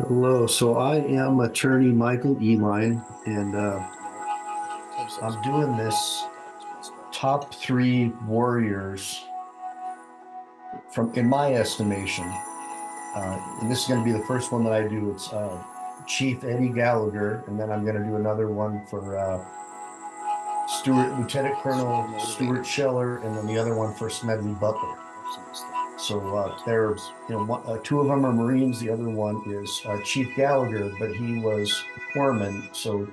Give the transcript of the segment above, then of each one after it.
Hello, so I am attorney Michael Eline, and I'm doing this top three warriors from, in my estimation, and this is going to be the first one that I do. It's Chief Eddie Gallagher, and then I'm going to do another one for Lieutenant Colonel Stuart Scheller, and then the other one for Smedley Butler. So they're, two of them are Marines. The other one is Chief Gallagher, but he was a corpsman. So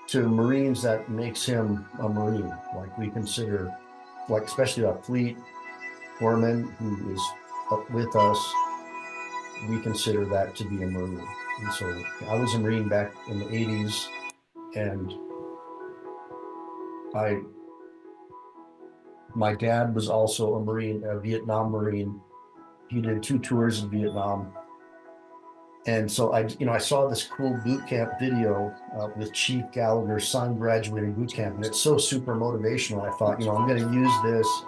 to Marines, that makes him a Marine. Like we consider, like especially a fleet corpsman who is up with us, we consider that to be a Marine. And so I was a Marine back in the 80s, and I my dad was also a Marine, a Vietnam Marine. He did 2 tours in Vietnam. And so I saw this cool boot camp video with Chief Gallagher's son graduating boot camp, and it's so super motivational. I thought, I'm going to use this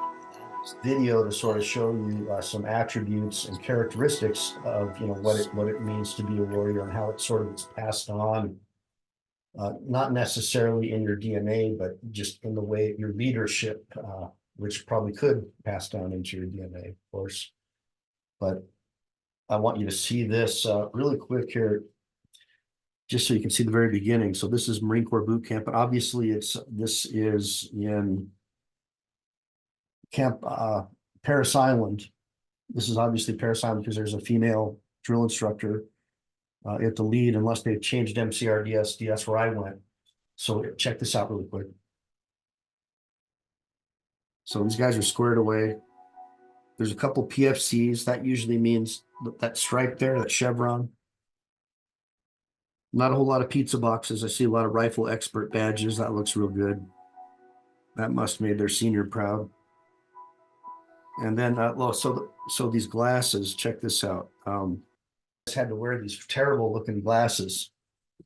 video to sort of show you some attributes and characteristics of, what it means to be a warrior and how it sort of is passed on, not necessarily in your DNA, but just in the way your leadership, which probably could pass down into your DNA, of course. But I want you to see this really quick here, just so you can see the very beginning. So this is Marine Corps boot camp, but obviously this is in Camp Parris Island. This is obviously Parris Island because there's a female drill instructor at the lead, unless they've changed MCRDS. That's where I went. So check this out really quick. So these guys are squared away. There's a couple PFCs. That usually means that stripe there, that chevron. Not a whole lot of pizza boxes. I see a lot of rifle expert badges. That looks real good. That must have made their senior proud. And then, so these glasses, check this out. I just had to wear these terrible looking glasses,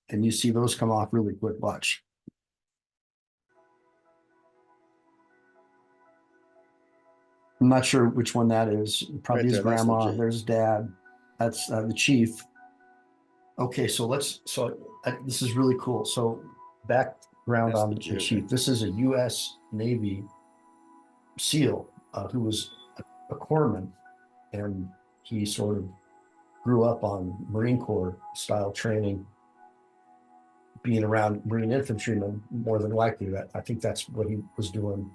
and you see those come off really quick. Watch. I'm not sure which one that is. Probably his grandma. There's dad. That's the chief. Okay, so this is really cool. So background on the chief. This is a U.S. Navy SEAL who was a corpsman, and he sort of grew up on Marine Corps style training, being around Marine infantrymen more than likely. That I think that's what he was doing.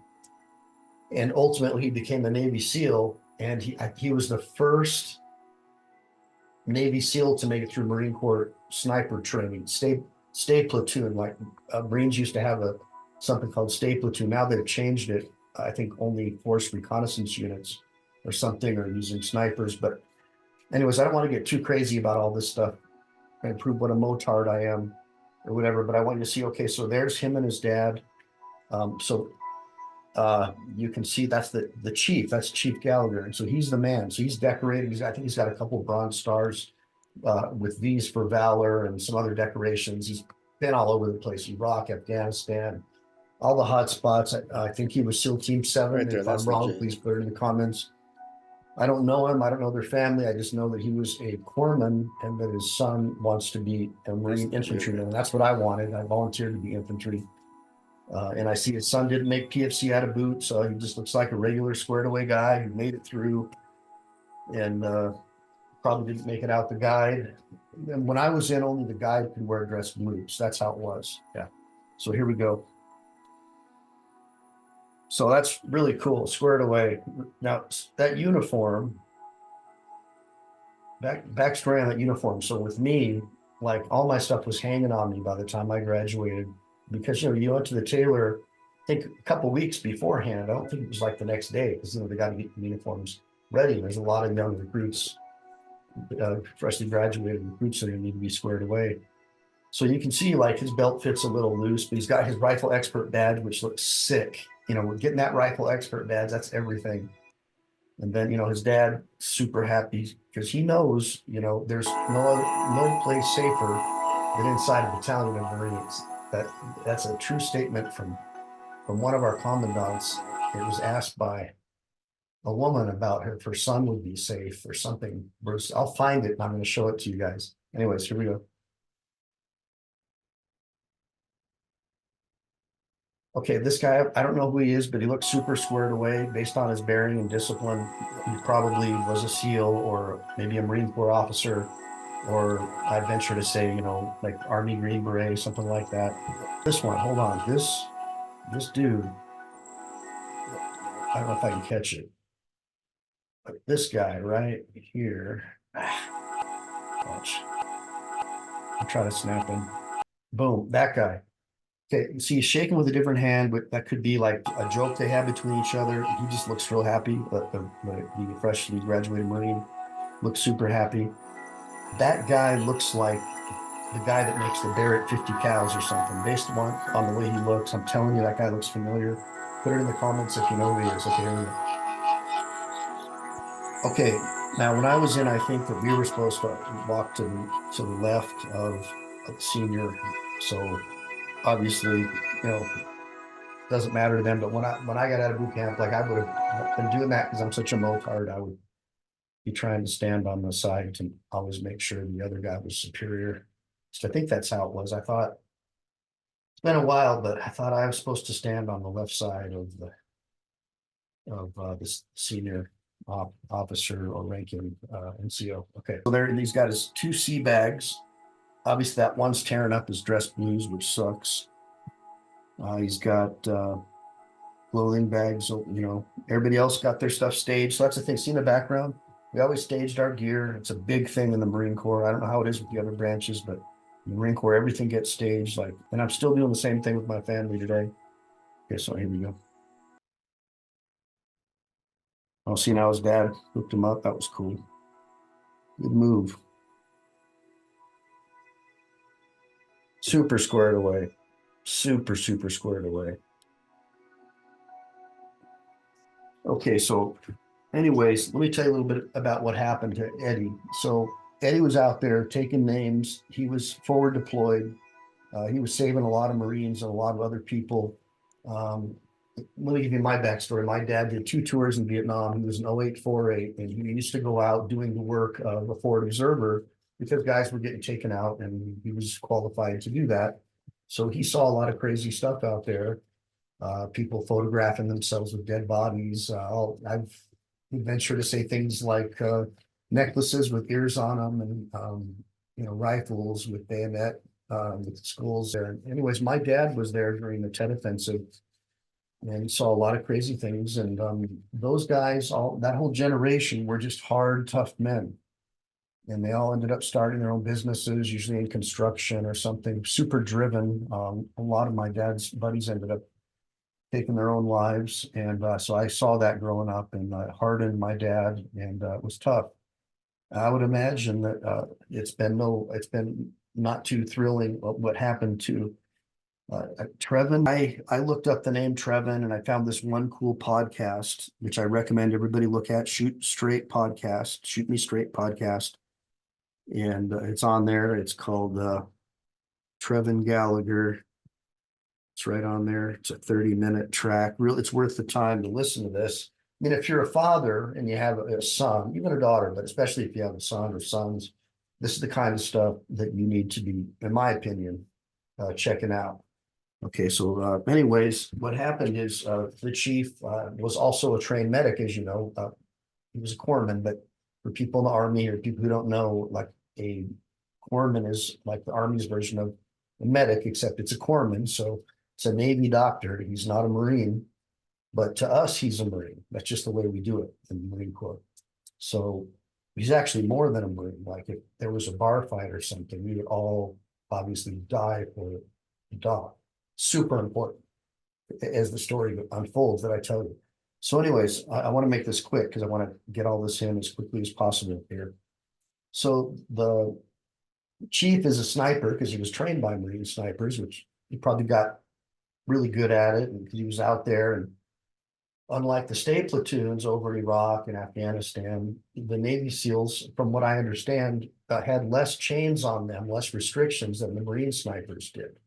And ultimately, he became a Navy SEAL, and he was the first Navy SEAL to make it through Marine Corps sniper training, stay platoon. Like Marines used to have something called stay platoon. Now they've changed it. I think only force reconnaissance units or something are using snipers. But anyways, I don't want to get too crazy about all this stuff and prove what a motard I am or whatever. But I want you to see, okay, so there's him and his dad. You can see that's the chief. That's Chief Gallagher, and so he's the man. So he's decorated. I think he's got a couple of bronze stars with these for valor and some other decorations. He's been all over the place: Iraq, Afghanistan, all the hot spots. I think he was SEAL Team 7. Right there, if I'm wrong, please put it in the comments. I don't know him. I don't know their family. I just know that he was a corpsman and that his son wants to be a Marine infantryman. And that's what I wanted. I volunteered to be infantry. And I see his son didn't make PFC out of boot, so he just looks like a regular squared away guy who made it through and probably didn't make it out the guide. And when I was in, only the guide could wear dress blues. That's how it was. Yeah. So here we go. So that's really cool, squared away. Now that uniform, backstory on that uniform. So with me, like all my stuff was hanging on me by the time I graduated. Because you went to the tailor, I think a couple of weeks beforehand. I don't think it was like the next day, because they got to get the uniforms ready. There's a lot of young recruits, freshly graduated recruits that need to be squared away. So you can see like his belt fits a little loose, but he's got his rifle expert badge, which looks sick. We're getting that rifle expert badge. That's everything. And then his dad super happy because he knows there's no place safer than inside a battalion of Marines. That's a true statement from one of our commandants. It was asked by a woman about if her son would be safe or something. I'll find it and I'm going to show it to you guys. Anyways, here we go. Okay, this guy, I don't know who he is, but he looks super squared away based on his bearing and discipline. He probably was a SEAL or maybe a Marine Corps officer, or I'd venture to say, you know, like Army Green Beret, something like that. This one, hold on, this dude, I don't know if I can catch it. But this guy right here, watch. I'll try to snap him. Boom, that guy. Okay, see, he's shaking with a different hand, but that could be like a joke they have between each other. He just looks real happy. The freshly graduated Marine looks super happy. That guy looks like the guy that makes the Barrett 50 cows or something. Based on the way he looks, I'm telling you, that guy looks familiar. Put it in the comments if you know who he is. Okay, here we go. Okay, now when I was in, I think that we were supposed to walk to the left of senior. So obviously, you know, doesn't matter to them. But when I got out of boot camp, like I would have been doing that because I'm such a motard, I would be trying to stand on the side to always make sure the other guy was superior. So I think that's how it was. I thought it's been a while, but I thought I was supposed to stand on the left side of this senior officer or ranking NCO. Okay, so there, he's got his 2 sea bags. Obviously, that one's tearing up his dress blues, which sucks. He's got clothing bags, you know, everybody else got their stuff staged. So that's the thing. See in the background, we always staged our gear. It's a big thing in the Marine Corps. I don't know how it is with the other branches, but in the Marine Corps, everything gets staged. Like, and I'm still doing the same thing with my family today. Okay, so here we go. Oh, see, now his dad hooked him up. That was cool. Good move. Super squared away. Super squared away. Okay, so anyways, let me tell you a little bit about what happened to Eddie. So Eddie was out there taking names. He was forward deployed. He was saving a lot of Marines and a lot of other people. Let me give you my backstory. My dad did 2 tours in Vietnam. He was an 0848, and he used to go out doing the work of a forward observer because guys were getting taken out, and he was qualified to do that. So he saw a lot of crazy stuff out there. People photographing themselves with dead bodies. I've ventured to say things like necklaces with ears on them, and you know, rifles with bayonet with skulls there. Anyways, my dad was there during the Tet Offensive, and he saw a lot of crazy things. And those guys, that whole generation, were just hard, tough men. And they all ended up starting their own businesses, usually in construction or something, super driven. A lot of my dad's buddies ended up taking their own lives. And so I saw that growing up, and hardened my dad, and it was tough. I would imagine that it's been not too thrilling what happened to Treven. I looked up the name Treven, and I found this one cool podcast, which I recommend everybody look at. Shoot Me Straight podcast. And it's on there. It's called Treven Gallagher. It's right on there. It's a 30-minute track. Really, it's worth the time to listen to this. I mean, if you're a father and you have a son, even a daughter, but especially if you have a son or sons, this is the kind of stuff that you need to be, in my opinion, checking out. Okay, so anyways, what happened is the chief was also a trained medic, as you know. He was a corpsman, but for people in the Army or people who don't know, like a corpsman is like the Army's version of a medic, except it's a corpsman. So it's a Navy doctor. He's not a Marine, but to us, he's a Marine. That's just the way we do it in the Marine Corps. So he's actually more than a Marine. Like if there was a bar fight or something, we would all obviously die for the dog. Super important as the story unfolds that I tell you. So anyways, I want to make this quick because I want to get all this in as quickly as possible here. So the chief is a sniper because he was trained by Marine snipers, which he probably got really good at it, and he was out there. And unlike the state platoons over Iraq and Afghanistan, the Navy SEALs, from what I understand, had less chains on them, less restrictions than the Marine snipers did.